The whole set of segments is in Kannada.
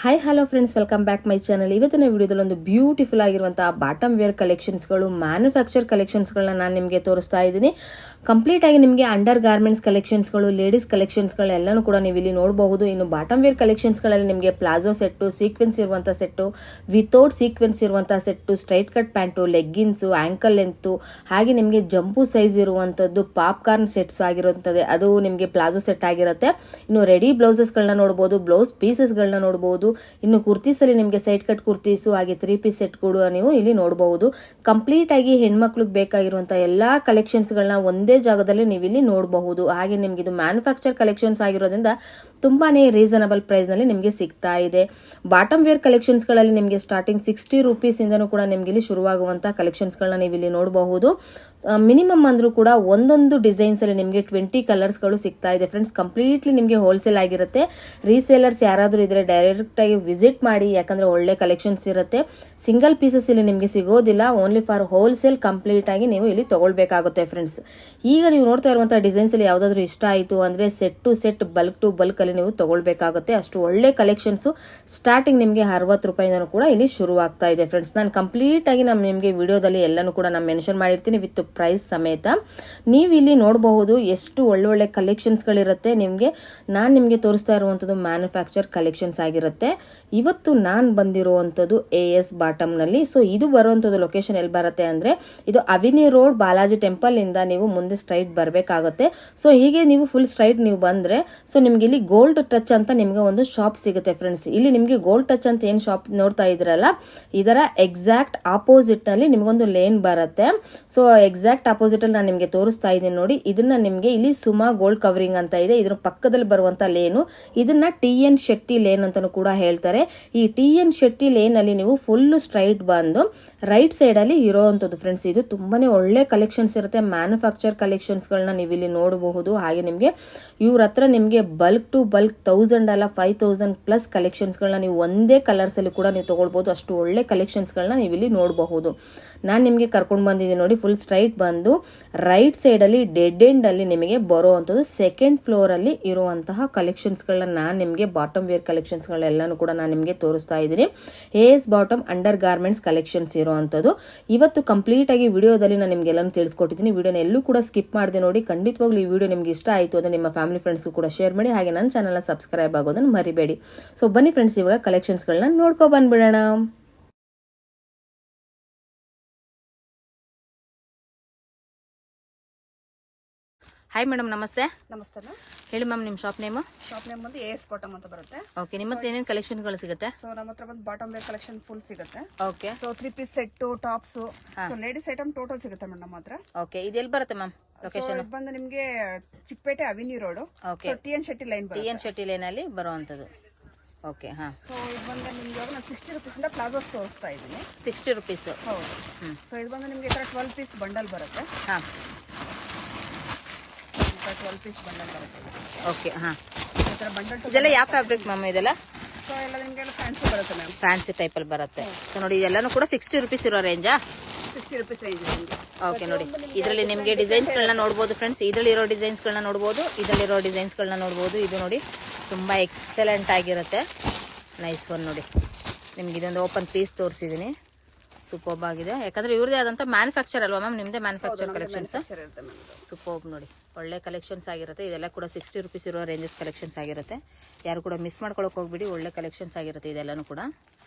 Hi hello friends, welcome back my channel. ಇವತ್ತಿನ ವಿಡಿಯೋದಲ್ಲಿ ಒಂದು ಬ್ಯೂಟಿಫುಲ್ ಆಗಿರುವಂತಹ ಬಾಟಮ್ ವೇರ್ ಕಲೆಕ್ಷನ್ಸ್ಗಳು, ಮ್ಯಾನುಫ್ಯಾಕ್ಚರ್ ಕಲೆಕ್ಷನ್ಸ್ಗಳನ್ನ ನಾನು ನಿಮಗೆ ತೋರಿಸ್ತಾ ಇದ್ದೀನಿ. ಕಂಪ್ಲೀಟ್ ಆಗಿ ನಿಮಗೆ ಅಂಡರ್ ಗಾರ್ಮೆಂಟ್ಸ್ ಕಲೆಕ್ಷನ್ಸ್ಗಳು, ಲೇಡೀಸ್ ಕಲೆಕ್ಷನ್ಸ್ಗಳು ಎಲ್ಲನೂ ಕೂಡ ನೀವು ಇಲ್ಲಿ ನೋಡಬಹುದು. ಇನ್ನು ಬಾಟಮ್ ವೇರ್ ಕಲೆಕ್ಷನ್ಸ್ಗಳಲ್ಲಿ ನಿಮಗೆ ಪ್ಲಾಜೋ ಸೆಟ್ಟು, ಸೀಕ್ವೆನ್ಸ್ ಇರುವಂತಹ ಸೆಟ್ಟು, ವಿತೌಟ್ ಸೀಕ್ವೆನ್ಸ್ ಇರುವಂತಹ set, straight cut pant, leggings, ankle length, ಹಾಗೆ ನಿಮಗೆ ಜಂಪು ಸೈಜ್ ಇರುವಂತದ್ದು ಪಾಪ್ಕಾರ್ನ್ ಸೆಟ್ಸ್ ಆಗಿರುತ್ತದೆ. ಅದು ನಿಮಗೆ ಪ್ಲಾಜೋ ಸೆಟ್ ಆಗಿರುತ್ತೆ. ಇನ್ನು ರೆಡಿ ಬ್ಲೌಸಸ್ಗಳನ್ನ ನೋಡಬಹುದು, ಬ್ಲೌಸ್ ಪೀಸಸ್ಗಳನ್ನ ನೋಡಬಹುದು. ಇನ್ನು ಕುರ್ತೀಸ್ ಅಲ್ಲಿ ನಿಮಗೆ ಸೈಡ್ ಕಟ್ ಕುರ್ತೀಸು, ಹಾಗೆ 3 ಪೀಸ್ ಸೆಟ್ ಕೂಡ ನೀವು ಇಲ್ಲಿ ನೋಡಬಹುದು. ಕಂಪ್ಲೀಟ್ ಆಗಿ ಹೆಣ್ಮಕ್ಳಿಗೆ ಬೇಕಾಗಿರುವಂತಹ ಎಲ್ಲಾ ಕಲೆಕ್ಷನ್ಸ್ ಗಳನ್ನ ಒಂದೇ ಜಾಗದಲ್ಲಿ ನೀವು ಇಲ್ಲಿ ನೋಡಬಹುದು. ಹಾಗೆ ನಿಮ್ಗೆ ಇದು ಮ್ಯಾನುಫ್ಯಾಕ್ಚರ್ ಕಲೆಕ್ಷನ್ಸ್ ಆಗಿರೋದ್ರಿಂದ ತುಂಬಾನೇ ರೀಸನಬಲ್ ಪ್ರೈಸ್ ನಲ್ಲಿ ನಿಮಗೆ ಸಿಗ್ತಾ ಇದೆ. ಬಾಟಮ್ ವೇರ್ ಕಲೆಕ್ಷನ್ಸ್ ಗಳಲ್ಲಿ ನಿಮಗೆ ಸ್ಟಾರ್ಟಿಂಗ್ 60 ರೂಪೀಸ್ ಇಂದನೂ ಕೂಡ ನಿಮ್ಗೆ ಇಲ್ಲಿ ಶುರುವಾಗುವಂತಹ ಕಲೆಕ್ಷನ್ಸ್ ಗಳನ್ನ ನೀವು ಇಲ್ಲಿ ನೋಡಬಹುದು. ಮಿನಿಮಮ್ ಅಂದ್ರೂ ಕೂಡ ಒಂದೊಂದು ಡಿಸೈನ್ಸ್ ಅಲ್ಲಿ ನಿಮಗೆ 20 ಕಲರ್ಸ್ ಗಳು ಸಿಗ್ತಾ ಇದೆ ಫ್ರೆಂಡ್ಸ್. ಕಂಪ್ಲೀಟ್ಲಿ ನಿಮಗೆ ಹೋಲ್ಸೇಲ್ ಆಗಿರುತ್ತೆ. ರೀಸೇಲರ್ಸ್ ಯಾರಾದ್ರೂ ಇದ್ರೆ ಡೈರೆಕ್ಟ್ ಆಗಿ ವಿಸಿಟ್ ಮಾಡಿ, ಯಾಕಂದ್ರೆ ಒಳ್ಳೆ ಕಲೆಕ್ಷನ್ಸ್ ಇರುತ್ತೆ. ಸಿಂಗಲ್ ಪೀಸಸ್ ಇಲ್ಲಿ ನಿಮಗೆ ಸಿಗೋದಿಲ್ಲ. ಓನ್ಲಿ ಫಾರ್ ಹೋಲ್ಸೇಲ್ ಕಂಪ್ಲೀಟ್ ಆಗಿ ನೀವು ಇಲ್ಲಿ ತಗೊಳ್ಬೇಕಾಗುತ್ತೆ ಫ್ರೆಂಡ್ಸ್. ಈಗ ನೀವು ನೋಡ್ತಾ ಇರುವಂತಹ ಡಿಸೈನ್ಸ್ ಅಲ್ಲಿ ಯಾವ್ದಾದ್ರು ಇಷ್ಟ ಆಯ್ತು ಅಂದ್ರೆ set to set, bulk to bulk ಅಲ್ಲಿ ನೀವು ತಗೊಳ್ಬೇಕಾಗುತ್ತೆ. ಅಷ್ಟು ಒಳ್ಳೆ ಕಲೆಕ್ಷನ್ಸ್ ಸ್ಟಾರ್ಟಿಂಗ್ ನಿಮಗೆ 60 ರೂಪಾಯಿಂದನೂ ಕೂಡ ಇಲ್ಲಿ ಶುರು ಆಗ್ತಾ ಇದೆ ಫ್ರೆಂಡ್ಸ್. ನಾನು ಕಂಪ್ಲೀಟ್ ಆಗಿ ನಿಮಗೆ ವಿಡಿಯೋದಲ್ಲಿ ಎಲ್ಲಾನು ಕೂಡ ನಾನು ಮೆನ್ಷನ್ ಮಾಡಿರ್ತೀನಿ ವಿತ್ ಪ್ರೈಸ್ ಸಮೇತ. ನೀವು ಇಲ್ಲಿ ನೋಡಬಹುದು ಎಷ್ಟು ಒಳ್ಳೊಳ್ಳೆ ಕಲೆಕ್ಷನ್ಸ್ ಗಳಿರುತ್ತೆ. ನಾನು ನಿಮಗೆ ತೋರಿಸ್ತಾ ಇರುವಂತದ್ದು ಮ್ಯಾನುಫ್ಯಾಕ್ಚರ್ ಕಲೆಕ್ಷನ್ಸ್ ಆಗಿರುತ್ತೆ. ಇವತ್ತು ನಾನು ಬಂದಿರುವಂತದ್ದು AS ಬಾಟಮ್ ನಲ್ಲಿ. ಸೊ ಇದು ಬರುವಂತದ್ದು ಲೊಕೇಶನ್ ಎಲ್ಲಿ ಬರುತ್ತೆ ಅಂದ್ರೆ, ಇದು ಅವಿನಿ ರೋಡ್, ಬಾಲಾಜಿ ಟೆಂಪಲ್ ಇಂದ ನೀವು ಮುಂದೆ ಸ್ಟ್ರೈಟ್ ಬರಬೇಕಾಗುತ್ತೆ. ಸೊ ಹೀಗೆ ನೀವು ಫುಲ್ ಸ್ಟ್ರೈಟ್ ನೀವು ಬಂದ್ರೆ ಸೊ ನಿಮ್ಗೆ ಇಲ್ಲಿ ಗೋಲ್ಡ್ ಟಚ್ ಅಂತ ನಿಮ್ಗೆ ಒಂದು ಶಾಪ್ ಸಿಗುತ್ತೆ ಫ್ರೆಂಡ್ಸ್. ಇಲ್ಲಿ ನಿಮ್ಗೆ ಗೋಲ್ಡ್ ಟಚ್ ಅಂತ ಏನ್ ಶಾಪ್ ನೋಡ್ತಾ ಇದ್ರಲ್ಲ, ಇದರ ಎಕ್ಸಾಕ್ಟ್ ಆಪೋಸಿಟ್ ನಲ್ಲಿ ನಿಮ್ಗೊಂದು ಲೇನ್ ಬರುತ್ತೆ. ಸೊ ಎಕ್ಸಾಕ್ಟ್ ಆಪೋಸಿಟ್ ಅಲ್ಲಿ ನಾನು ನಿಮ್ಗೆ ತೋರಿಸ್ತಾ ಇದ್ದೀನಿ ನೋಡಿ. ಇದನ್ನ ನಿಮ್ಗೆ ಇಲ್ಲಿ ಸುಮಾ ಗೋಲ್ಡ್ ಕವರಿಂಗ್ ಅಂತ ಇದೆ. ಇದ್ರ ಪಕ್ಕದಲ್ಲಿ ಬರುವಂತ ಲೇನು, ಇದನ್ನ TN ಶೆಟ್ಟಿ ಲೇನ್ ಅಂತಾನು ಕೂಡ ಹೇಳ್ತಾರೆ. ಈ TN ಶೆಟ್ಟಿ ಲೇನ್ ಅಲ್ಲಿ ನೀವು ಫುಲ್ ಸ್ಟ್ರೈಟ್ ಬಂದು ರೈಟ್ ಸೈಡ್ ಅಲ್ಲಿ ಇರೋವಂಥದ್ದು ಫ್ರೆಂಡ್ಸ್. ಇದು ತುಂಬಾನೇ ಒಳ್ಳೆ ಕಲೆಕ್ಷನ್ಸ್ ಇರುತ್ತೆ. ಮ್ಯಾನುಫ್ಯಾಕ್ಚರ್ ಕಲೆಕ್ಷನ್ಸ್ ಗಳನ್ನ ನೀವು ಇಲ್ಲಿ ನೋಡಬಹುದು. ಹಾಗೆ ನಿಮ್ಗೆ ಇವ್ರ ಹತ್ರ ನಿಮ್ಗೆ ಬಲ್ಕ್ ಟು ಬಲ್ಕ್ 1000 ಅಲ್ಲ 5000 ಪ್ಲಸ್ ಕಲೆಕ್ಷನ್ಸ್ ಗಳನ್ನ ನೀವು ಒಂದೇ ಕಲರ್ಸ್ ಅಲ್ಲಿ ಕೂಡ ನೀವು ತಗೊಳ್ಬಹುದು. ಅಷ್ಟು ಒಳ್ಳೆ ಕಲೆಕ್ಷನ್ಸ್ ಗಳನ್ನ ನೀವು ಇಲ್ಲಿ ನೋಡಬಹುದು. ನಾನು ನಿಮ್ಗೆ ಕರ್ಕೊಂಡು ಬಂದಿದ್ದೀನಿ ನೋಡಿ. ಫುಲ್ ಸ್ಟ್ರೈಟ್ ಬಂದು ರೈಟ್ ಸೈಡ್ ಅಲ್ಲಿ ಡೆಡ್ ಎಂಡ್ ಅಲ್ಲಿ ನಿಮಗೆ ಬರುವಂತದ್ದು ಸೆಕೆಂಡ್ ಫ್ಲೋರ್ ಅಲ್ಲಿ ಇರುವಂತಹ ಕಲೆಕ್ಷನ್ಸ್ ಗಳನ್ನ ನಾನು ನಿಮ್ಗೆ ಬಾಟಮ್ ವೇರ್ ಕಲೆಕ್ಷನ್ಸ್ ಗಳೆಲ್ಲಾನು ಕೂಡ ನಾನು ನಿಮ್ಗೆ ತೋರಿಸ್ತಾ ಇದ್ದೀನಿ. AS bottom under garments collections ಇರುವಂತದ್ದು. ಇವತ್ತು ಕಂಪ್ಲೀಟ್ ಆಗಿ ವಿಡಿಯೋದಲ್ಲಿ ನಾನು ನಿಮ್ಗೆ ಎಲ್ಲಾನು ತಿಳಿಸ್ಕೊಟ್ಟಿದ್ದೀನಿ. ವಿಡಿಯೋನ ಎಲ್ಲೂ ಕೂಡ ಸ್ಕಿಪ್ ಮಾಡದೆ ನೋಡಿ. ಖಂಡಿತವಾಗ್ಲೂ ಈ ವಿಡಿಯೋ ನಿಮ್ಗೆ ಇಷ್ಟ ಆಯ್ತು ಅಂದ್ರೆ ನಿಮ್ಮ ಫ್ಯಾಮಿಲಿ ಫ್ರೆಂಡ್ಸ್ಗೂ ಕೂಡ ಶೇರ್ ಮಾಡಿ. ಹಾಗೆ ನನ್ನ ಚಾನಲ್ನ ಸಬ್ಸ್ಕ್ರೈಬ್ ಆಗೋದನ್ನು ಮರಿಬೇಡಿ. ಸೊ ಬನ್ನಿ ಫ್ರೆಂಡ್ಸ್, ಇವಾಗ ಕಲೆಕ್ಷನ್ಸ್ ಗಳನ್ನ ನೋಡ್ಕೊ ಬಂದ್ಬಿಡೋಣ. ಹಾಯ್ ಮೇಡಮ್, ನಮಸ್ತೆ. ನಮಸ್ತೆ ಮ್ಯಾಮ್. ಹೇಳಿ ಮ್ಯಾಮ್, ನಿಮ್ಮ ಶಾಪ್ ನೇಮ್? ಶಾಪ್ ನೇಮ್ ಬಂದು AS ಬಾಟಮ್ ಅಂತ ಬರುತ್ತೆ. ಓಕೆ, ನಿಮ್ಮ ಹತ್ರ ಏನೇನು ಕಲೆಕ್ಷನ್ಗಳು ಸಿಗುತ್ತೆ? ಸೊ ನಮ್ಮ ಹತ್ರ ಬಂದು ಬಾಟಮ್ ವೇರ್ ಕಲೆಕ್ಷನ್ ಫುಲ್ ಸಿಗುತ್ತೆ. Okay. So 3 piece set, tops, so ladies item total ಸಿಗುತ್ತೆ ಮೇಡಮ್ ನಮ್ಮ ಹತ್ರ. ಓಕೆ, ಇದು ಎಲ್ಲಿ ಬರುತ್ತೆ ಮ್ಯಾಮ್ ಲೊಕೇಶನ್? ಇದು ಬಂದು ನಿಮಗೆ Chickpete avenue road, okay, TN Shetty line ಬರುತ್ತೆ. TN ಶೆಟ್ಟಿ ಲೈನ್ ಅಲ್ಲಿ ಬರುವಂತದ್ದು. ಓಕೆ, ಹಾ. ಸೊ ಇದು ಬಂದು ನಿಮ್ಗೆ ಇವಾಗ ನಾನು 60 ರೂಪೀಸ್ ಇಂದ ಪ್ಲಾಜೋಸ್ ತೋರಿಸ್ತಾ ಇದ್ದೀನಿ. 60 ರೂಪೀಸ್. ಹೌದು. ಸೊ ಇದು ಬಂದು ನಿಮ್ಗೆ 12 ಪೀಸ್ ಬಂಡಲ್ ಬರುತ್ತೆ. ಹಾ, 12 ಪೀಸ್ ಬಂಡಲ್ ಬರುತ್ತೆ. ಓಕೆ, ಹಾ. ಈ ತರ ಬಂಡಲ್ ಇದೆಲ್ಲ ಯಾವ ಫ್ಯಾಬ್ರಿಕ್ ಮ್ಯಾಮ್? ಇದೆಲ್ಲ ಸೊ ಎಲ್ಲ ನಿಮ್ಗೆ ಫ್ಯಾನ್ಸಿ ಬರುತ್ತೆ ಮ್ಯಾಮ್. ಫ್ಯಾನ್ಸಿ ಟೈಪ್ ಅಲ್ಲಿ ಬರುತ್ತೆ. ಸೊ ನೋಡಿ, ಇದೆಲ್ಲಾನು ಕೂಡ 60 ರೂಪೀಸ್ ಇರೋ ರೇಂಜಾ? 60 ರೂಪೀಸ್ ರೇಂಜ್ ನಿಮಗೆ. ಓಕೆ, ನೋಡಿ ಇದರಲ್ಲಿ ನಿಮಗೆ ಡಿಸೈನ್ಸ್ ಗಳನ್ನ ನೋಡಬಹುದು ಫ್ರೆಂಡ್ಸ್. ಇದರಲ್ಲಿ ಇರೋ ಡಿಸೈನ್ಸ್ ಗಳನ್ನ ನೋಡಬಹುದು, ಇದರಲ್ಲಿರೋ ಡಿಸೈನ್ಸ್ ಗಳನ್ನ ನೋಡಬಹುದು. ಇದು ನೋಡಿ ತುಂಬಾ ಎಕ್ಸಲೆಂಟ್ ಆಗಿರುತ್ತೆ. ನೈಸ್ ಒನ್ ನೋಡಿ. ನಿಮ್ಗೆ ಇದೊಂದು ಓಪನ್ ಪೀಸ್ ತೋರಿಸಿದೀನಿ. ಸೂಪರ್ಬ್ ಆಗಿದೆ. ಯಾಕಂದ್ರೆ ಇವ್ರದೇ ಆದಂತ ಮ್ಯಾನುಫ್ಯಾಕ್ಚರ್ ಅಲ್ವಾ ಮ್ಯಾಮ್? ನಿಮ್ದೇ ಮ್ಯಾನುಫ್ಯಾಕ್ಚರ್ ಕಲೆಕ್ಷನ್ಸ್. ಸೂಪರ್ಬ್ ನೋಡಿ, ಒಳ್ಳೆ ಕಲೆಕ್ಷನ್ಸ್ ಆಗಿರುತ್ತೆ. ಇದೆಲ್ಲ ಕೂಡ 60 ರೂಪೀಸ್ ಇರೋ ರೇಂಜಸ್ ಕಲೆಕ್ಷನ್ಸ್ ಆಗಿರುತ್ತೆ. ಯಾರು ಕೂಡ ಮಿಸ್ ಮಾಡ್ಕೊಳಕ್ ಹೋಗ್ಬಿಡಿ. ಒಳ್ಳೆ ಕಲೆಕ್ಷನ್ಸ್ ಆಗಿರುತ್ತೆ ಇದೆಲ್ಲಾನು ಕೂಡ.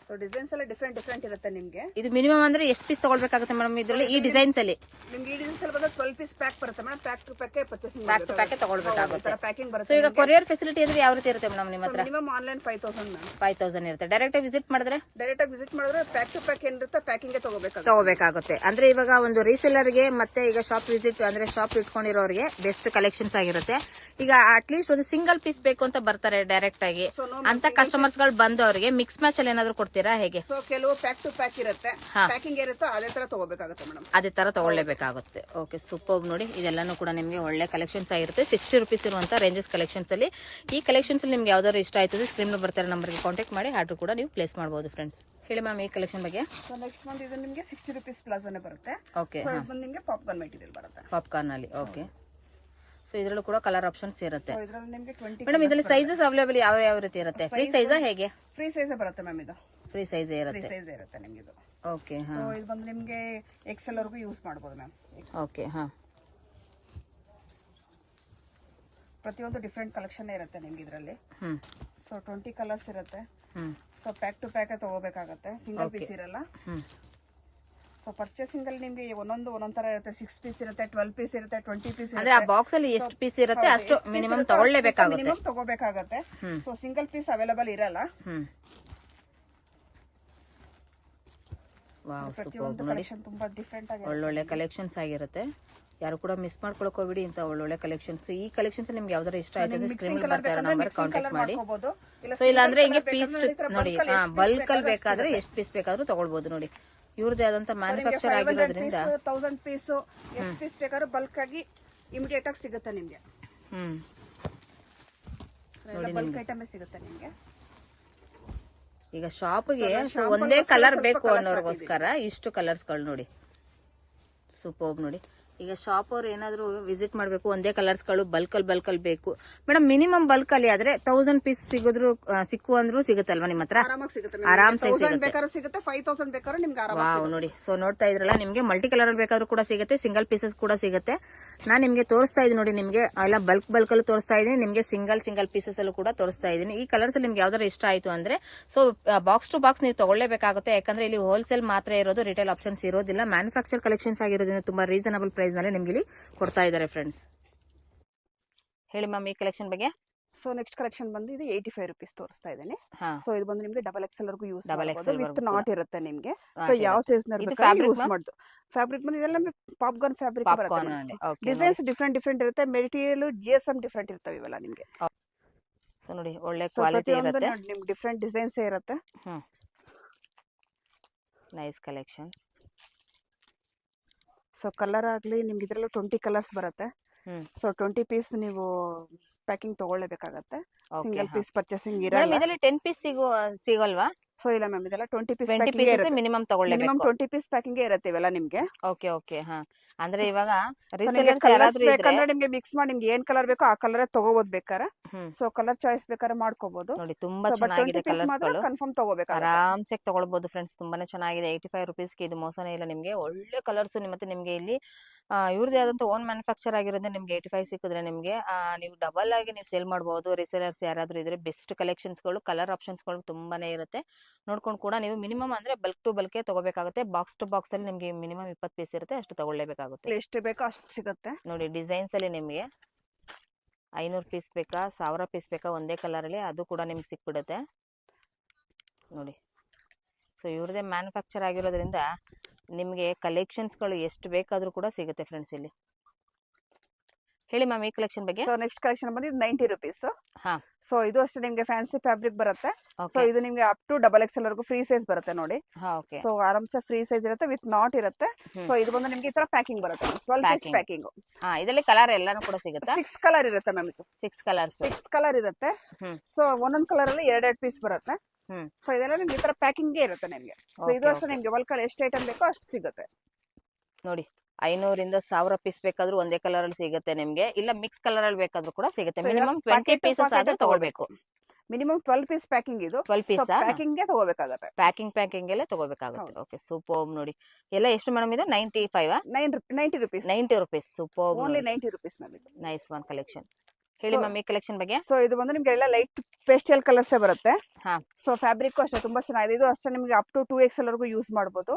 ಸೊ ಡಿಸೈನ್ಸ್ ಎಲ್ಲ ಡಿಫ್ರೆಂಟ್ ಇರುತ್ತೆ ನಿಮ್ಗೆ. ಇದು ಮಿನಿಮಮ್ ಅಂದ್ರೆ ಎಷ್ಟು ಪೀಸ್ ತಗೊಳ್ಬೇಕಾಗುತ್ತೆ ಮೇಡಮ್ ಇದರಲ್ಲಿ? ಈ ಡಿಸೈನ್ಸ್ ಅಲ್ಲಿ ನಿಮ್ಗೆ ಈ ಡಿಸೈನ್ಸ್ ಅಲ್ಲಿ ಬಂದ್ರೆ 12 ಪೀಸ್ ಪ್ಯಾಕ್ ಬರುತ್ತೆ madam. Pack to pack purchasing pack to pack ತಗೊಳ್ಬೇಕಾಗುತ್ತೆ. ಪ್ಯಾಕಿಂಗ್ ಸೊ ಬರುತ್ತೆ. ಈಗ ಕೊರಿಯರ್ ಫೆಸಿಲಿಟಿ ಅಂದ್ರೆ ಯಾವ ರೀತಿ ಇರುತ್ತೆ ಮೇಡಮ್ ನಿಮ್ಮ ಹತ್ರ? Minimum online 5000 ma'am. 5000 ಇರುತ್ತೆ. ಡೈರೆಕ್ಟ್ ಆಗಿ ವಿಸಿಟ್ ಮಾಡಿದ್ರೆ ಪ್ಯಾಕ್ ಟು ಪ್ಯಾಕ್ ಏನಿರುತ್ತೆ ಪ್ಯಾಕಿಂಗ್ ತಗೋಬೇಕಾಗುತ್ತೆ. ಅಂದ್ರೆ ಇವಾಗ ಒಂದು ರೀಸೆಲ್ಲರ್ ಗೆ ಮತ್ತೆ ಈಗ ಶಾಪ್ ವಿಸಿಟ್ ಅಂದ್ರೆ ಶಾಪ್ ಇಟ್ಕೊಂಡಿರೋರಿಗೆ ಬೆಸ್ಟ್ ಕಲೆಕ್ಷನ್ಸ್ ಆಗಿರುತ್ತೆ. ಈಗ ಅಟ್ಲೀಸ್ಟ್ ಒಂದು ಸಿಂಗಲ್ ಪೀಸ್ ಬೇಕು ಅಂತ ಬರ್ತಾರೆ ಡೈರೆಕ್ಟ್ ಆಗಿ, ಅಂತ ಕಸ್ಟಮರ್ಸ್ ಗಳು ಬಂದವರಿಗೆ ಮಿಕ್ಸ್ ಮ್ಯಾಚ್ ಅಲ್ಲಿ ಏನಾದ್ರು ಕೊಡ್ತೀರಾ ಹೇಗೆ? ಸೊ ಕೆಲವು ಪ್ಯಾಕ್ ಟು ಪ್ಯಾಕ್ ಇರುತ್ತೆ, ಪ್ಯಾಕಿಂಗ್ ಇರುತ್ತೆ, ಅದೇ ತರ ತಗೋಬೇಕಾಗುತ್ತೆ ಮೇಡಮ್. ಅದೇ ತರ ತಗೊಳ್ಳೇಬೇಕಾಗುತ್ತೆ. ಓಕೆ, ಸೂಪರ್ ನೋಡಿ. ಇದೆಲ್ಲಾನು ಕೂಡ ನಿಮಗೆ ಒಳ್ಳೆ ಕಲೆಕ್ಷನ್ಸ್ ಆಗಿರುತ್ತೆ. 60 ರೂಪೀಸ್ ಇರುವಂತ ರೇಂಜಸ್ ಕಲೆಕ್ಷನ್ಸ್ ಅಲ್ಲಿ. ಈ ಕಲೆಕ್ಷನ್ಸ್ ಅಲ್ಲಿ ನಿಮ್ಗೆ ಯಾವ್ದಾದ್ರು ಇಷ್ಟ ಆಯ್ತದೆ ಸ್ಕ್ರೀನ್ ಬರ್ತಾರೆ ನಂಬರ್ಗೆ ಕಾಂಟ್ಯಾಕ್ಟ್ ಮಾಡಿ ಆರ್ಡರ್ ಕೂಡ ನೀವು ಪ್ಲೇಸ್ ಮಾಡಬಹುದು ಫ್ರೆಂಡ್ಸ್. ಹೇಳಿ ಮ್ಯಾಮ್ ಈ ಕಲೆಕ್ಷನ್ ಬಗ್ಗೆ. ಸೊ ನೆಕ್ಸ್ಟ್ ಒಂದು ಇದು ನಿಮಗೆ 60 ರೂಪೀಸ್ ಪ್ಲಾಜೋನೇ ಬರುತ್ತೆ. ಓಕೆ, ಸೊ ಇದು ನಿಮಗೆ ಪಾಪ್ಕಾರ್ನ್ ಮೆಟೀರಿಯಲ್ ಬರುತ್ತೆ. ಪಾಪ್ಕಾರ್ನ್ ಅಲ್ಲಿ. ಓಕೆ, ಸೊ ಇದ್ರಲ್ಲೂ ಕೂಡ ಕಲರ್ ಆಪ್ಷನ್ಸ್ ಇರುತ್ತೆ. ಸೊ ಇದ್ರಲ್ಲಿ ನಿಮ್ಗೆ 20 ಮೇಡಮ್ ಇದರಲ್ಲಿ ಸೈಜಸ್ ಅವೈಲೇಬಲ್ ಯಾವ ಯಾವ ರೀತಿ ಇರುತ್ತೆ? ಫ್ರೀ ಸೈಜಾ ಹೇಗೆ? ಫ್ರೀ ಸೈಜ್ ಬರುತ್ತೆ ಮ್ಯಾಮ್. ಇದು ಫ್ರೀ ಸೈಜ್ ಫ್ರೀ ಇರುತ್ತೆ. ಸೈಜ್ ಇರುತ್ತೆ ನಿಮ್ಗೆ ಇದು. ಓಕೆ ಸೊ ಇದು ಬಂದು ನಿಮ್ಗೆ ಎಕ್ಸೆಲ್ ವರೆಗೂ ಯೂಸ್ ಮಾಡಬಹುದು ಮ್ಯಾಮ್. ಓಕೆ ಪ್ರತಿಯೊಂದು ಡಿಫ್ರೆಂಟ್ ಕಲೆಕ್ಷನ್ ಇರುತ್ತೆ ನಿಮ್ಗೆ ಇದರಲ್ಲಿ. ಸೊ 20 ಕಲರ್ಸ್ ಇರುತ್ತೆ. ಸೊ ಪ್ಯಾಕ್ ಟು ಪ್ಯಾಕ್ ತಗೋಬೇಕಾಗತ್ತೆ, ಸಿಂಗಲ್ ಪೀಸ್ ಇರಲ್ಲ. ಸೊ ಪರ್ಚೇಸಿಂಗ್ ಅಲ್ಲಿ ನಿಮ್ಗೆ ಒಂದೊಂದ್ ತರ ಇರುತ್ತೆ. 6 ಪೀಸ್ ಇರುತ್ತೆ, 12 ಪೀಸ್ ಇರುತ್ತೆ, 20 ಪೀಸ್ ಅಂದ್ರೆ ಆ ಬಾಕ್ಸ್ ಅಲ್ಲಿ ಎಷ್ಟು ಪೀಸ್ ಇರುತ್ತೆ ಅಷ್ಟು ಮಿನಿಮಮ್ ತಗೊಳ್ಳೇಬೇಕಾಗುತ್ತೆ. ಮಿನಿಮಮ್ ತಗೋಬೇಕಾಗತ್ತೆ. ಸೊ ಸಿಂಗಲ್ ಪೀಸ್ ಅವೈಲೇಬಲ್ ಇರಲ್ಲ. ವಾವ್, ಪ್ರತಿಯೊಂದು ಕಲೆಕ್ಷನ್ ತುಂಬಾ ಡಿಫ್ರೆಂಟ್ ಆಗಿ ಒಳ್ಳೊಳ್ಳೆ ಕಲೆಕ್ಷನ್ಸ್ ಆಗಿರುತ್ತೆ. ಯಾರು ಕೂಡ ಮಿಸ್ ಮಾಡ್ಕೊಳಕ್ ಹೋಗ್ಬಿಡಿ ಇಂತ ಒಳ್ಳೊಳ್ಳೆ ಕಲೆಕ್ಷನ್ಸ್. ಈ ಕಲೆಕ್ಷನ್ಸ್ ನಿಮ್ಗೆ ಯಾವ್ದಾರ ಇಷ್ಟ ಆಯ್ತು ಅಂದ್ರೆ ಸ್ಕ್ರೀನ್ ಬರ್ತಾ ಇರೋ ನಂಬರ್ ಕಾಂಟ್ಯಾಕ್ಟ್ ಮಾಡಿ. ಸೊ ಇಲ್ಲ ಅಂದ್ರೆ ಹಿಂಗೆ ಪೀಸ್ ನೋಡಿ, ಬಲ್ಕ್ ಅಲ್ಲಿ ಬೇಕಾದ್ರೆ ಎಷ್ಟು ಪೀಸ್ ಬೇಕಾದ್ರೂ ತಗೊಳ್ಬಹುದು. ನೋಡಿ ಇವ್ರದೇ ಆದಂತ ಮ್ಯಾನುಫ್ಯಾಕ್ಚರ್ ಆಗಿರೋದ್ರಿಂದ 1000 ಪೀಸ್ ಎಷ್ಟು ಪೀಸ್ ಬೇಕಾದ್ರೂ ಬಲ್ಕ್ ಆಗಿ ಇಮಿಡಿಯೇಟ್ ಆಗಿ ಸಿಗುತ್ತೆ ನಿಮ್ಗೆ. ಬಲ್ಕ್ ಐಟಮ್ ಸಿಗುತ್ತೆ ನಿಮ್ಗೆ. ಈಗ ಶಾಪ್ಗೆ ಒಂದೇ ಕಲರ್ ಬೇಕು ಅನ್ನೋರ್ಗೋಸ್ಕರ ಇಷ್ಟು ಕಲರ್ಸ್ಗಳು ನೋಡಿ, ಸೂಪರ್. ನೋಡಿ ಈಗ ಶಾಪ್ ಅವ್ರು ಏನಾದ್ರು ವಿಸಿಟ್ ಮಾಡ್ಬೇಕು, ಒಂದೇ ಕಲರ್ಸ್ಗಳು ಬಲ್ಕಲ್ ಬೇಕು ಮೇಡಮ್. ಮಿನಿಮಮ್ ಬಲ್ಕ್ ಅಲ್ಲಿ ಆದ್ರೆ 1000 ಪೀಸ್ ಸಿಕ್ಕು ಅಂದ್ರೂ ಸಿಗುತ್ತಲ್ವಾ ನಿಮ್ಮ ಹತ್ರ? ಆರಾಮಾಗಿ ಸಿಗುತ್ತೆ. ಆರಾಮ್ಸೆ ಬೇಕಾದ್ರೂ ಸಿಗುತ್ತೆ, 5000 ಬೇಕಾದ್ರೂ ನಿಮ್ಗೆ ಆರಾಮಾಗಿ. ವಾವ್ ನೋಡಿ, ಸೊ ನೋಡ್ತಾ ಇದ್ರಲ್ಲ, ನಿಮ್ಗೆ ಮಲ್ಟಿ ಕಲರ್ ಅಲ್ಲಿ ಬೇಕಾದ್ರೂ ಕೂಡ ಸಿಗುತ್ತೆ, ಸಿಂಗಲ್ ಪೀಸಸ್ ಕೂಡ ಸಿಗುತ್ತೆ. ನಾನ್ ನಿಮ್ಗೆ ತೋರಿಸ್ತಾ ಇದೀನಿ ನೋಡಿ, ನಿಮ್ಗೆ ಎಲ್ಲ ಬಲ್ಕ್ ಅಲ್ಲಿ ತೋರಿಸ್ತಾ ಇದೀನಿ, ನಿಮ್ಗೆ ಸಿಂಗಲ್ ಪೀಸಸ್ ಅಲ್ಲೂ ಕೂಡ ತೋರಿಸ್ತಾ ಇದೀನಿ. ಈ ಕಲರ್ಸ್ ನಿಮ್ಗೆ ಯಾವ್ದಾರು ಇಷ್ಟ ಆಯ್ತು ಅಂದ್ರೆ ಸೊ ಬಾಕ್ಸ್ ಟು ಬಾಕ್ಸ್ ನೀವು ತಗೊಳ್ಳೇಬೇಕಾಗುತ್ತೆ. ಯಾಕಂದ್ರೆ ಇಲ್ಲಿ ಹೋಲ್ಸೇಲ್ ಮಾತ್ರ ಇರೋದು, ರಿಟೇಲ್ ಆಪ್ಷನ್ಸ್ ಇರೋದಿಲ್ಲ. ಮ್ಯಾನುಫ್ಯಾಕ್ಚರ್ ಕಲೆಕ್ಷನ್ಸ್ ಆಗಿರೋದ್ರಿಂದ ತುಂಬಾ ರೀಸನಬಲ್ ಪ್ರೈಸ್ ನಲ್ಲಿ ನಿಮ್ಗೆ ಇಲ್ಲಿ ಕೊಡ್ತಾ ಇದ್ದಾರೆ ಫ್ರೆಂಡ್ಸ್. ಹೇಳಿ ಮ್ಯಾಮ್ ಈ ಕಲೆಕ್ಷನ್ ಬಗ್ಗೆ. ಸೊ ನೆಕ್ಸ್ಟ್ ಕಲೆಕ್ಷನ್ ಬಂದು ಇದು 85 ರುಪೀಸ್ ತೋರಿಸ್ತಾ ಇದ್ದೀನಿ. ಸೊ ಇದು ಬಂದು ನಿಮ್ಗೆ ಡಬಲ್ ಎಕ್ಸೆಲ್ ವರೆಗೂ ಯೂಸ್ ಮಾಡಬಹುದು, ವಿತ್ ನಾಟ್ ಇರುತ್ತೆ ನಿಮ್ಗೆ. ಸೊ ಯಾವ ಸೈಜ್ ಯೂಸ್ ಮಾಡೋದು. ಫ್ಯಾಬ್ರಿಕ್ ಬಂದು ಇದೆಲ್ಲ ಪಾಪ್ಕಾರ್ನ್ ಫ್ಯಾಬ್ರಿಕ್ ಬರುತ್ತೆ. ಡಿಸೈನ್ಸ್ ಡಿಫ್ರೆಂಟ್ ಇರುತ್ತೆ. ಮೆಟೀರಿಯಲ್ GSM ಡಿಫ್ರೆಂಟ್ ಇರ್ತವೆ ಇವೆಲ್ಲ ನಿಮ್ಗೆ. ಸೊ ನೋಡಿ ಒಳ್ಳೆ ಕ್ವಾಲಿಟಿ ಇರುತ್ತೆ, ನಿಮ್ಗೆ ಡಿಫ್ರೆಂಟ್ ಡಿಸೈನ್ಸ್ ಇರುತ್ತೆ. Nice collection. ಸೊ ಕಲರ್ ಆಗ್ಲಿ ನಿಮ್ಗೆ ಇದ್ರಲ್ಲೂ 20 ಕಲರ್ಸ್ ಬರುತ್ತೆ. ಸೊ 20 ಪೀಸ್ ನೀವು ಪ್ಯಾಕಿಂಗ್ ತಗೊಳ್ಳೇಬೇಕಾಗತ್ತೆ. ಸಿಂಗಲ್ ಪೀಸ್ ಪರ್ಚೇಸಿಂಗ್ ಇರಲ್ಲ. ಇದರಲ್ಲಿ 10 ಪೀಸ್ ಸಿಗಲ್ವಾ? ಸೊ ಇಲ್ಲ ಮ್ಯಾಮ್, ಇದೆಲ್ಲ 20 ಪೀಸ್ ಮಿನಿಮಮ್ ತಗೊಳ್ಳೇಬೇಕು. 20 ಪೀಸ್ ಪ್ಯಾಕಿಂಗ್ ಇರುತ್ತೆ ಇವೆಲ್ಲ ನಿಮ್ಗೆ. ಓಕೆ ಅಂದ್ರೆ ಇವಾಗ ಬೇಕಂದ್ರೆ ನಿಮ್ಗೆ ಮಿಕ್ಸ್ ಮಾಡಿ ನಿಮ್ಗೆ ಏನ್ ಕಲರ್ ಬೇಕೋ ಆ ಕಲರ್ ತಗೋಬಹುದು ಬೇಕಾರೆ. ಸೊ ಕಲರ್ ಚಾಯ್ಸ್ ಬೇಕಾದ್ರೆ ಮಾಡ್ಕೋಬಹುದು. ನೋಡಿ ತುಂಬಾ ಚೆನ್ನಾಗಿದೆ ಕಲರ್ಸ್, ಕನ್ಫರ್ಮ್ ತಗೋಬೇಕು, ಆರಾಮ್ಸೆ ತಗೊಳ್ಬಹುದು ಫ್ರೆಂಡ್ಸ್. ತುಂಬಾನೇ ಚೆನ್ನಾಗಿದೆ. 85 ರುಪೀಸ್ಗೆ ಇದು ಮೋಸನೇ ಇಲ್ಲ ನಿಮ್ಗೆ. ಒಳ್ಳೆ ಕಲರ್ಸ್ ಮತ್ತೆ ನಿಮ್ಗೆ ಇಲ್ಲಿ ಇವ್ರದೇ ಆದಂತ ಓನ್ ಮ್ಯಾನುಫ್ಯಾಕ್ಚರ್ ಆಗಿರೋದ್ರಿಂದ ನಿಮ್ಗೆ 85 ಸಿಕ್ಕಿದ್ರೆ ನಿಮ್ಗೆ ನೀವು ಡಬಲ್ ಆಗಿ ನೀವು ಸೇಲ್ ಮಾಡಬಹುದು. ರಿಸೇಲರ್ಸ್ ಯಾರಾದ್ರೂ ಇದ್ರೆ ಬೆಸ್ಟ್ ಕಲೆಕ್ಷನ್ಸ್ ಗಳು, ಕಲರ್ ಆಪ್ಷನ್ಸ್ ಗಳು ತುಂಬಾನೇ ಇರುತ್ತೆ. ನೋಡ್ಕೊಂಡು ಕೂಡ ನೀವು ಮಿನಿಮಮ್ ಅಂದ್ರೆ ಬಲ್ಕ್ ಟು ಬಲ್ಕ್ ತಗೋಬೇಕಾಗುತ್ತೆ. ಬಾಕ್ಸ್ ಟು ಬಾಕ್ಸ್ ಅಲ್ಲಿ ನಿಮ್ಗೆ ಮಿನಿಮಮ್ 20 ಪೀಸ್ ಇರುತ್ತೆ, ಅಷ್ಟು ತಗೊಳ್ಳೇಬೇಕಾಗುತ್ತೆ. ಎಷ್ಟು ಬೇಕೋ ಅಷ್ಟು ಸಿಗುತ್ತೆ. ನೋಡಿ ಡಿಸೈನ್ಸ್ ಅಲ್ಲಿ ನಿಮ್ಗೆ 500 ಪೀಸ್ ಬೇಕಾ, 1000 ಪೀಸ್ ಬೇಕಾ, ಒಂದೇ ಕಲರ್ ಅಲ್ಲಿ ಅದು ಕೂಡ ನಿಮ್ಗೆ ಸಿಕ್ಬಿಡುತ್ತೆ ನೋಡಿ. ಸೊ ಇವ್ರದೇ ಮ್ಯಾನುಫ್ಯಾಕ್ಚರ್ ಆಗಿರೋದ್ರಿಂದ ನಿಮ್ಗೆ ಕಲೆಕ್ಷನ್ಸ್ಗಳು ಎಷ್ಟು ಬೇಕಾದ್ರೂ ಕೂಡ ಸಿಗುತ್ತೆ ಫ್ರೆಂಡ್ಸ್ ಇಲ್ಲಿ. ಹೇಳಿ ಮ್ಯಾಮ್ ಈ ಕಲೆಕ್ಷನ್ ಬಗ್ಗೆ. ಸೊ ನೆಕ್ಸ್ಟ್ ಕಲೆಕ್ಷನ್ ಬಂದು 90 ರುಪೀಸ್. ಸೊ ಇದು ಅಷ್ಟೇ ನಿಮ್ಗೆ ಫ್ಯಾನ್ಸಿ ಫ್ಯಾಬ್ರಿಕ್ ಬರುತ್ತೆ. ಸೊ ಇದು ನಿಮ್ಗೆ ಅಪ್ ಟು ಡಬಲ್ ಎಕ್ಸೆಲ್ ವರೆಗೂ ಫ್ರೀ ಸೈಜ್ ಬರುತ್ತೆ ನೋಡಿ. ಸೊ ಆರಾಮ್ಸೆ ಫ್ರೀ ಸೈಜ್ ಇರುತ್ತೆ, ವಿತ್ ನಾಟ್ ಇರುತ್ತೆ. ಸೊ ಇದು ಬಂದು ನಿಮ್ಗೆ ಈ ತರ ಪ್ಯಾಕಿಂಗ್ ಬರುತ್ತೆ, 12 ಪೀಸ್ ಪ್ಯಾಕಿಂಗ್. ಇದರಲ್ಲಿ ಕಲರ್ ಎಲ್ಲಾನು ಕೂಡ ಸಿಗುತ್ತೆ. 6 ಕಲರ್ ಇರುತ್ತೆ ಮ್ಯಾಮ್. ಇದು 6 ಕಲರ್ ಇರುತ್ತೆ. ಸೊ ಒಂದೊಂದ್ ಕಲರ್ ಅಲ್ಲಿ 2 ಪೀಸ್ ಬರುತ್ತೆ. ಸೊ ಇದೆಲ್ಲ ನಿಮ್ಗೆ ಈ ತರ ಪ್ಯಾಕಿಂಗ್ ಇರುತ್ತೆ ನಿಮ್ಗೆ. ಸೊ ಇದು ಅಷ್ಟೇ ನಿಮ್ಗೆ ಬಲ್ಕ್ ಅಲ್ಲಿ ಎಷ್ಟು ಐಟಮ್ ಬೇಕೋ ಅಷ್ಟು ಸಿಗುತ್ತೆ ನೋಡಿ. 500 ಇಂದ 1000 ಪೀಸ್ ಬೇಕಾದ್ರೂ ಒಂದೇ ಕಲರ್ ಅಲ್ಲಿ ಸಿಗುತ್ತೆ ನಿಮ್ಗೆ. ಇಲ್ಲ ಮಿಕ್ಸ್ ಕಲರ್ ಅಲ್ಲಿ ಬೇಕಾದ್ರೂ ಕೂಡ ಸಿಗುತ್ತೆ. ಮಿನಿಮಮ್ 20 ಪೀಸಸ್ ಆದ್ರೂ ತಗೊಳ್ಬೇಕು. Minimum 12 piece packing. ಇದು 12 ಪೀಸ್ ಪ್ಯಾಕಿಂಗ್ ಗೆ ತಗೋಬೇಕಾಗುತ್ತೆ. ಪ್ಯಾಕಿಂಗ್ ಎಲ್ಲ ತಗೋಬೇಕಾಗುತ್ತೆ. Okay super. ನೋಡಿ ಎಲ್ಲ ಎಷ್ಟು ಮೇಡಮ್ ಇದು? 95 90 rupees. 90 rupees. Super. Only 90 rupees ma'am. ಇದು ನೈಸ್ ಒನ್ ಕಲೆಕ್ಷನ್. ಹೇಳಿ ಮ್ಯಾಮ್ ಈ ಕಲೆಕ್ಷನ್ ಬಗ್ಗೆ. ಸೊ ಇದು ಬಂದು ನಿಮ್ಗೆ ಎಲ್ಲ ಲೈಟ್ ಪೇಸ್ಟಲ್ ಕಲರ್ಸ್ ಬರುತ್ತೆ. ಸೊ ಫ್ಯಾಬ್ರಿಕ್ ಅಷ್ಟೇ ತುಂಬಾ ಚೆನ್ನಾಗಿದೆ. ಇದು ಅಷ್ಟೇ ನಿಮ್ಗೆ ಅಪ್ ಟು 2XL ವರೆಗೂ ಯೂಸ್ ಮಾಡಬಹುದು.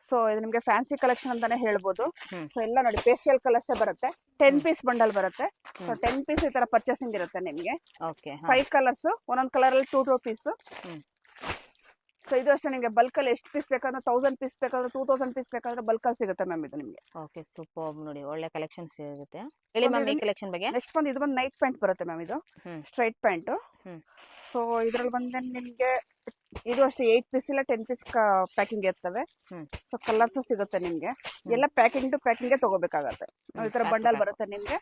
ಸೊ ಇದು ನಿಮ್ಗೆ ಫ್ಯಾನ್ಸಿ ಕಲೆಕ್ಷನ್ ಅಂತಾನೆ ಹೇಳ್ಬೋದು. ಸೊ ಎಲ್ಲ ನೋಡಿ ಪೇಸ್ಟಲ್ ಕಲರ್ಸ್ ಬರುತ್ತೆ. 10 ಪೀಸ್ ಬಂಡಲ್ ಬರುತ್ತೆ. ಸೊ 10 ಪೀಸ್ ಈ ತರ ಪರ್ಚೇಸಿಂಗ್ ಇರುತ್ತೆ ನಿಮ್ಗೆ. 5 ಕಲರ್ಸ್, ಒಂದೊಂದ್ ಕಲರ್ ಅಲ್ಲಿ 2 ಪೀಸ್. ಸೊ ಇದು ಅಷ್ಟೇ ನಿಮ್ಗೆ ಬಲ್ಕ್ ಅಲ್ಲಿ ಎಷ್ಟು ಪೀಸ್ ಬೇಕಾದ್ರೆ 1000 ಪೀಸ್ ಬೇಕಾದ್ರೆ 2000 ಪೀಸ್ ಬೇಕಾದ್ರೆ ಬಲ್ಕ್ ಅಲ್ಲಿ ಸಿಗುತ್ತೆ ಮ್ಯಾಮ್ ಇದು ನಿಮ್ಗೆ. Okay super. ನೋಡಿ ಒಳ್ಳೆ ಕಲೆಕ್ಷನ್ ಸಿಗುತ್ತೆ. ಹೇಳಿ ಮ್ಯಾಮ್ ಈ ಕಲೆಕ್ಷನ್ ಬಗ್ಗೆ. ನೆಕ್ಸ್ಟ್ ಬಂದು ಇದು ಬಂದು ನೈಟ್ ಪ್ಯಾಂಟ್ ಬರುತ್ತೆ ಮ್ಯಾಮ್. ಇದು ಸ್ಟ್ರೈಟ್ ಪ್ಯಾಂಟ್. ಸೊ ಇದ್ರಲ್ಲಿ ಬಂದ್ರೆ ನಿಮ್ಗೆ ಇದು ಅಷ್ಟೇ 8 ಪೀಸ್ ಇಲ್ಲ 10 ಪೀಸ್ ಪ್ಯಾಕಿಂಗ್ ಇರ್ತವೆ. ಸೊ ಕಲರ್ಸ್ ಸಿಗುತ್ತೆ ನಿಮ್ಗೆ. ಎಲ್ಲ ಪ್ಯಾಕಿಂಗ್ ಟು ಪ್ಯಾಕಿಂಗ್ ತಗೋಬೇಕಾಗತ್ತೆ. ಈ ತರ ಬಂಡಲ್ ಬರುತ್ತೆ ನಿಮ್ಗೆ.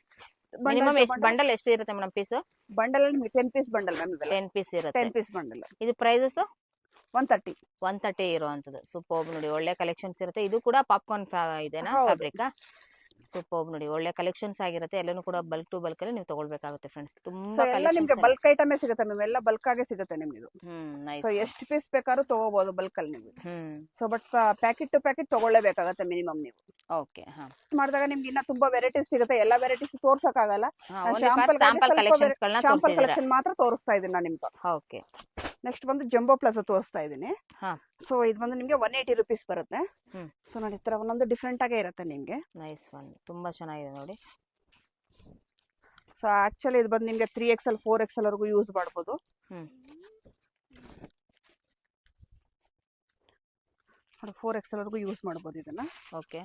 ಮಿನಿಮಮ್ ಎಷ್ಟು ಬಂಡಲ್ ಎಷ್ಟು ಇರುತ್ತೆ ಮೇಡಮ್ ಪೀಸ್? ಬಂಡಲ್ ನಿಮ್ಗೆ 10 ಪೀಸ್ ಬಂಡಲ್ ಮ್ಯಾಮ್. 10 ಪೀಸ್ ಇರುತ್ತೆ. 10 ಪೀಸ್ ಬಂಡಲ್. ಇದು ಪ್ರೈಸಸ್ 130 ಇರುವಂತದ್ದು. ಸೂಪರ್. ನೋಡಿ ಒಳ್ಳೆ ಕಲೆಕ್ಷನ್ಸ್ ಇರುತ್ತೆ. ಇದು ಕೂಡ ಪಾಪ್ಕಾರ್ನ್ ಇದೇನಾ ಫ್ಯಾಬ್ರಿಕ್? ಸೂಪರ್ ನೋಡಿ, ಒಳ್ಳೆ ಕಲೆಕ್ಷನ್ಸ್ ಆಗಿರುತ್ತೆ. ಎಲ್ಲನೂ ಕೂಡ ಬಲ್ಕ್ ಟು ಬಲ್ಕ್ ಅಲ್ಲಿ ನೀವು ತಗೊಳ್ಬೇಕಾಗುತ್ತೆ ಫ್ರೆಂಡ್ಸ್. ಸೊ ತುಂಬಾ ಎಲ್ಲ ನಿಮ್ಗೆ ಕಲೆಕ್ಷನ್ಸ್. ಬಲ್ಕ್ ಐಟಮೇ ಸಿಗುತ್ತೆ ಮ್ಯಾಮ್, ಎಲ್ಲ ಬಲ್ಕ್ ಆಗೇ ಸಿಗುತ್ತೆ ನಿಮ್ಗೆ ಇದು. ನೈಸ್. ಸೊ ಎಷ್ಟು ಪೀಸ್ ಬೇಕಾದ್ರೂ ತಗೋಬಹುದು ಬಲ್ಕ್ ಅಲ್ಲಿ ನೀವು. Hmm so but packet to packet ತಗೊಳ್ಳೇಬೇಕಾಗತ್ತೆ ಮಿನಿಮಮ್ ನೀವು. ಓಕೆ. ಹಾ ಮಾಡಿದಾಗ ನಿಮ್ಗೆ ಇನ್ನ ತುಂಬಾ ವೆರೈಟೀಸ್ ಸಿಗುತ್ತೆ. ಎಲ್ಲ ವೆರೈಟೀಸ್ ತೋರ್ಸಕ್ಕಾಗಲ್ಲ. ಸ್ಯಾಂಪಲ್ ಕಲೆಕ್ಷನ್ಸ್ ಗಳನ್ನ ಶಾಂಪಲ್ ತೋರಿಸಿದ್ದೀರಾ. ಕಲೆಕ್ಷನ್ ಮಾತ್ರ ತೋರಿಸ್ತಾ ಇದೀನಿ ನಾನು ನಿಮ್ಗೆ. ಓಕೆ. ನೆಕ್ಸ್ಟ್ ಬಂದು ಜಂಬೋ ಪ್ಲಾಜಾ ತೋರಿಸ್ತಾ ಇದೀನಿ. ಹಾ ಸೊ ಇದು ಬಂದು ನಿಮ್ಗೆ 180 rupees ಬರುತ್ತೆ. ಹ್ಮ್ ಸೊ ನೋಡಿ ಈ ತರ ಒಂದೊಂದು ಡಿಫ್ರೆಂಟ್ ಆಗೇ ಇರುತ್ತೆ ನಿಮ್ಗೆ. ನೈಸ್ ಒನ್, ತುಂಬಾ ಚೆನ್ನಾಗಿದೆ ನೋಡಿ. ಸೊ ಆಕ್ಚುಲಿ ಇದು ಬಂದು ನಿಮ್ಗೆ 3XL 4XL ವರೆಗೂ ಯೂಸ್ ಮಾಡ್ಬೋದು. ಹ್ಮ್ ನೋಡಿ 4XL ವರೆಗೂ ಯೂಸ್ ಮಾಡ್ಬೋದು ಇದನ್ನ. ಓಕೆ.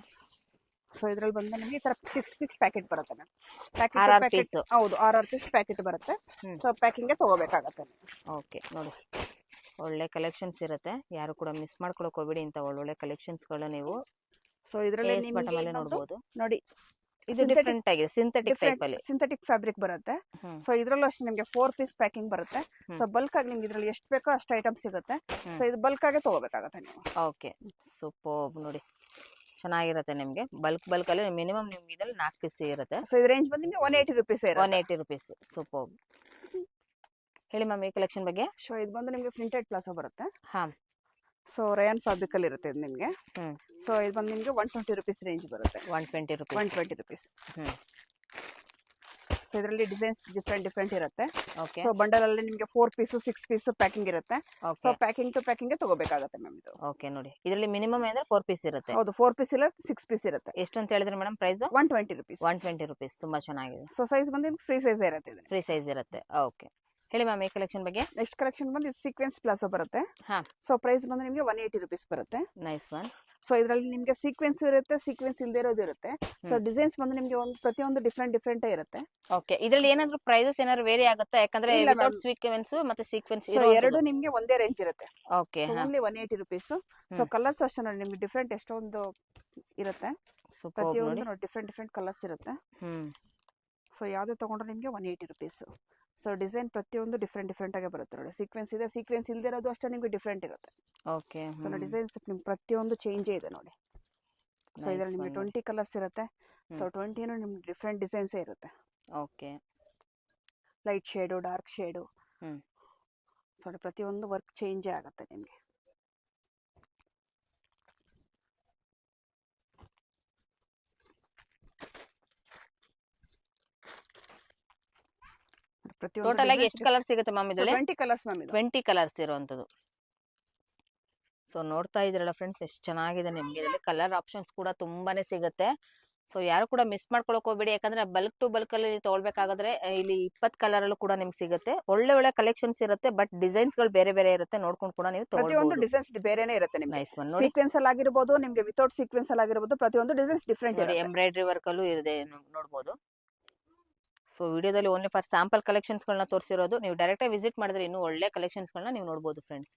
ಸೊ ಇದ್ರಲ್ಲಿ ಬಂದು ನಿಮ್ಗೆ ಈ ತರ 6 ಪೀಸ್ ಪ್ಯಾಕೆಟ್ ಬರುತ್ತೆ ಮ್ಯಾಮ್. RR packet piece. ಹೌದು, 6 ಪೀಸ್ ಪ್ಯಾಕೆಟ್ ಬರುತ್ತೆ. ಹ್ಮ್. ಸೊ ಪ್ಯಾಕಿಂಗ್ ತಗೋಬೇಕಾಗತ್ತೆ. ಓಕೆ ನೋಡಿ, ಒಳ್ಳೆ ಕಲೆಕ್ಷನ್ಸ್ ಇರುತ್ತೆ. ಯಾರು ಕೂಡ ಮಿಸ್ ಮಾಡ್ಕೊಳಕ್ ಹೋಗ್ಬೇಡಿ. ಇಂಥ ಒಳ್ಳೊಳ್ಳೆ ಕಲೆಕ್ಷನ್ಸ್ ಗಳು ನೀವು ಸೊ ಇದರಲ್ಲಿ ಏಸ್ ಬಟನ್ ಮೇಲೆ ನೋಡಬಹುದು. ನೋಡಿ ಇದು ಡಿಫ್ರೆಂಟ್ ಆಗಿದೆ, ಸಿಂಥೆಟಿಕ್ ಟೈಪ್ ಅಲ್ಲಿ. ಸಿಂಥೆಟಿಕ್ ಫ್ಯಾಬ್ರಿಕ್ ಬರುತ್ತೆ. ಹ್ಮ್. ಸೊ ಇದ್ರಲ್ಲೂ ಅಷ್ಟೇ ನಿಮ್ಗೆ 4 ಪೀಸ್ ಪ್ಯಾಕಿಂಗ್ ಬರುತ್ತೆ. ಹ್ಮ್. ಸೊ ಬಲ್ಕ್ ಆಗಿ ನಿಮ್ಗೆ ಇದ್ರಲ್ಲಿ ಎಷ್ಟು ಬೇಕೋ ಅಷ್ಟು ಐಟಮ್ ಸಿಗುತ್ತೆ. ಹ್ಮ್. ಸೊ ಇದು ಬಲ್ಕ್ ಆಗಿ ತಗೋಬೇಕಾಗತ್ತೆ ನೀವು. ಓಕೆ ಸೂಪರ್ ನೋಡಿ, ಚೆನ್ನಾಗಿರುತ್ತೆ ನಿಮ್ಗೆ. ಬಲ್ಕ್ ಅಲ್ಲಿ ಮಿನಿಮಮ್ ನಿಮ್ಗೆ ಇದ್ರಲ್ಲಿ 4 ಪೀಸ್ ಇರುತ್ತೆ. ಸೊ ಇದು ರೇಂಜ್ ಬಂದು ನಿಮ್ಗೆ 180 rupees ಇರುತ್ತೆ. 180 rupees. ಸೂಪರ್. ಹೇಳಿ ಮ್ಯಾಮ್ ಈ ಕಲೆಕ್ಷನ್ ಬಗ್ಗೆ. ಸೊ ಇದು ಬಂದು ನಿಮ್ಗೆ ಪ್ರಿಂಟೆಡ್ ಪ್ಲಾಜಾ ಬರುತ್ತೆ. ಹಾ ಸೊ ರಯಾನ್ ಫ್ಯಾಬ್ರಿಕ್ ಅಲ್ಲಿ ಇರುತ್ತೆ ಇದು ನಿಮ್ಗೆ. ಹ್ಮ್ ಸೊ ಇದು ಬಂದು ನಿಮ್ಗೆ 120 rupees ರೇಂಜ್ ಬರುತ್ತೆ. 120 rupees. 120 rupees. ಹ್ಮ್ ಸೊ ಇದರಲ್ಲಿ ಡಿಸೈನ್ಸ್ ಡಿಫ್ರೆಂಟ್ ಇರುತ್ತೆ. ಓಕೆ. ಸೊ ಬಂಡಲ್ ಅಲ್ಲಿ ನಿಮ್ಗೆ 4 ಪೀಸ್ 6 ಪೀಸ್ ಪ್ಯಾಕಿಂಗ್ ಇರುತ್ತೆ. So okay. Packing to packing ತಗೋಬೇಕಾಗತ್ತೆ ಮ್ಯಾಮ್ ಇದು. ಓಕೆ ನೋಡಿ, ಇದರಲ್ಲಿ ಮಿನಿಮಮ್ ಅಂದ್ರೆ 4 ಪೀಸ್ ಇರುತ್ತೆ. ಹೌದು, 4 ಪೀಸ್ ಇಲ್ಲ 6 ಪೀಸ್ ಇರುತ್ತೆ. ಎಷ್ಟು ಅಂತ ಹೇಳಿದ್ರೆ ಮೇಡಮ್ ಪ್ರೈಸ್? 120 rupees. 120 rupees. ತುಂಬಾ ಚೆನ್ನಾಗಿದೆ. ಸೊ ಸೈಜ್ ಬಂದು ಫ್ರೀ ಸೈಜ್ ಇರುತ್ತೆ ಇದು. ಫ್ರೀ ಸೈಜ್ ಇರುತ್ತೆ. ಓಕೆ. ಹೇಳಿ ಮ್ಯಾಮ್ ಈ ಕಲೆಕ್ಷನ್ ಬಗ್ಗೆ. ನೆಕ್ಸ್ಟ್ ಕಲೆಕ್ಷನ್ ಬಂದು ಸೀಕ್ವೆನ್ಸ್ ಪ್ಲಾಜಾ ಬರುತ್ತೆ. ಹಾ ಸೊ ಪ್ರೈಸ್ ಬಂದು ನಿಮ್ಗೆ 180 rupees ಬರುತ್ತೆ. Nice one. ಸೊ ಇದರಲ್ಲಿ ನಿಮ್ಗೆ ಸೀಕ್ವೆನ್ಸ್ ಇರುತ್ತೆ, ಸೀಕ್ವೆನ್ಸ್ ಇಲ್ಲದೆ ಇರೋದು ಇರುತ್ತೆ. ಸೊ ಡಿಸೈನ್ಸ್ ಬಂದು ನಿಮ್ಗೆ ಒಂದು ಪ್ರತಿಯೊಂದು ಡಿಫ್ರೆಂಟ್ ಇರುತ್ತೆ. ಓಕೆ. ಇದರಲ್ಲಿ ಏನಾದ್ರು ಪ್ರೈಸಸ್ ಏನಾದ್ರು ವೇರಿ ಆಗುತ್ತಾ? ಯಾಕಂದ್ರೆ ಇಲ್ಲ ವಿತೌಟ್ ma'am. ಸೀಕ್ವೆನ್ಸ್ ಮತ್ತೆ ಸೀಕ್ವೆನ್ಸ್ ಸೊ ಎರಡು ನಿಮ್ಗೆ ಒಂದೇ ರೇಂಜ್ ಇರುತ್ತೆ. Okay. So only 180 rupees. So colours ಅಷ್ಟೇ ನೋಡಿ ನಿಮ್ಗೆ ಡಿಫ್ರೆಂಟ್ ಎಷ್ಟೊಂದು ಇರುತ್ತೆ. ಸೂಪರ್ ಪ್ರತಿಯೊಂದು ನೋಡಿ. ನೋಡಿ ಡಿಫ್ರೆಂಟ್ ಕಲರ್ಸ್ ಇರುತ್ತೆ. ಹ್ಮ್ ಸೊ ಯಾವ್ದು ತಗೊಂಡ್ರೆ ನಿಮ್ಗೆ 180 rupees. ಸೊ ಡಿಸೈನ್ ಪ್ರತಿಯೊಂದು ಡಿಫ್ರೆಂಟ್ ಆಗಿ ಬರುತ್ತೆ ನೋಡಿ. ಸೀಕ್ವೆನ್ಸ್ ಇದೆ, ಸೀಕ್ವೆನ್ಸ್ ಇಲ್ಲದೆ ಇರೋದು ಅಷ್ಟೇ ನಿಮ್ಗೆ ಡಿಫ್ರೆಂಟ್ ಇರುತ್ತೆ. ಓಕೆ. ಸೊ ಡಿಸೈನ್ಸ್ ನಿಮ್ಗೆ ಪ್ರತಿಯೊಂದು ಚೇಂಜೇ ಇದೆ ನೋಡಿ. ಸೊ ಇದರಲ್ಲಿ ನಿಮ್ಗೆ 20 ಕಲರ್ಸ್ ಇರುತ್ತೆ. ಸೊ 20 ನಿಮ್ಗೆ ಡಿಫ್ರೆಂಟ್ ಡಿಸೈನ್ಸೇ ಇರುತ್ತೆ. Okay. Light shade, dark shade. Hmm so ಪ್ರತಿಯೊಂದು ವರ್ಕ್ ಚೇಂಜೇ ಆಗುತ್ತೆ ನಿಮ್ಗೆ. ಟೋಟಲ್ ಆಗಿ ಎಷ್ಟು ಕಲರ್ ಸಿಗುತ್ತೆ ಮ್ಯಾಮ್ ಇದರಲ್ಲಿ? 20 ಕಲರ್ಸ್ ಮ್ಯಾಮ್ ಇದು. 20 ಕಲರ್ಸ್ ಇರುವಂತದ್ದು. ಸೊ ನೋಡ್ತಾ ಇದ್ರಲ್ಲ ಫ್ರೆಂಡ್ಸ್, ಎಷ್ಟು ಚೆನ್ನಾಗಿದೆ ನಿಮ್ಗೆ. ಇದರಲ್ಲಿ ಕಲರ್ ಆಪ್ಷನ್ಸ್ ಕೂಡ ತುಂಬಾನೇ ಸಿಗುತ್ತೆ. ಸೊ ಯಾರು ಕೂಡ ಮಿಸ್ ಮಾಡ್ಕೊಳಕ್ ಹೋಗ್ಬೇಡಿ. ಯಾಕಂದ್ರೆ ಬಲ್ಕ್ ಟು ಬಲ್ಕ್ ಅಲ್ಲಿ ತಗೊಳ್ಬೇಕಾದ್ರೆ ಇಲ್ಲಿ 20 ಕಲರ್ ಅಲ್ಲೂ ಕೂಡ ನಿಮ್ಗೆ ಸಿಗುತ್ತೆ. ಒಳ್ಳೆ ಕಲೆಕ್ಷನ್ಸ್ ಇರುತ್ತೆ. ಬಟ್ ಡಿಸೈನ್ಸ್ ಗಳು ಬೇರೆ ಬೇರೆ ಇರುತ್ತೆ. ನೋಡ್ಕೊಂಡು ಕೂಡ ನೀವು ಪ್ರತಿಯೊಂದು ತಗೊಳ್ಬಹುದು. ಡಿಸೈನ್ಸ್ ಬೇರೆನೇ ಇರುತ್ತೆ ನಿಮ್ಗೆ. ನೈಸ್ ಒನ್ ನೋಡಿ. ಸೀಕ್ವೆನ್ಸ್ ಅಲ್ಲಿ ಆಗಿರಬಹುದು, ನಿಮ್ಗೆ ವಿತೌಟ್ ಸೀಕ್ವೆನ್ಸ್ ಅಲ್ಲಿ ಆಗಿರಬಹುದು, ಪ್ರತಿಯೊಂದು ಡಿಸೈನ್ಸ್ ಡಿಫ್ರೆಂಟ್ ನೋಡಿ ಇರುತ್ತೆ. ಎಂಬ್ರಾಯ್ಡ್ರಿ ವರ್ಕ್ ಅಲ್ಲೂ ಇದೆ ನೋಡ್ಬೋದು. ಸೊ ವಿಡಿಯೋದಲ್ಲಿ ಓನ್ಲಿ ಫಾರ್ ಸ್ಯಾಂಪಲ್ ಕಲೆಕ್ಷನ್ಸ್ ಗಳನ್ನ ತೋರಿಸಿರೋದು. ನೀವು ಡೈರೆಕ್ಟ್ ಆಗಿ ವಿಸಿಟ್ ಮಾಡಿದ್ರೆ ಇನ್ನೂ ಒಳ್ಳೆ ಕಲೆಕ್ಷನ್ಸ್ ಗಳನ್ನ ನೀವು ನೋಡಬಹುದು ಫ್ರೆಂಡ್ಸ್.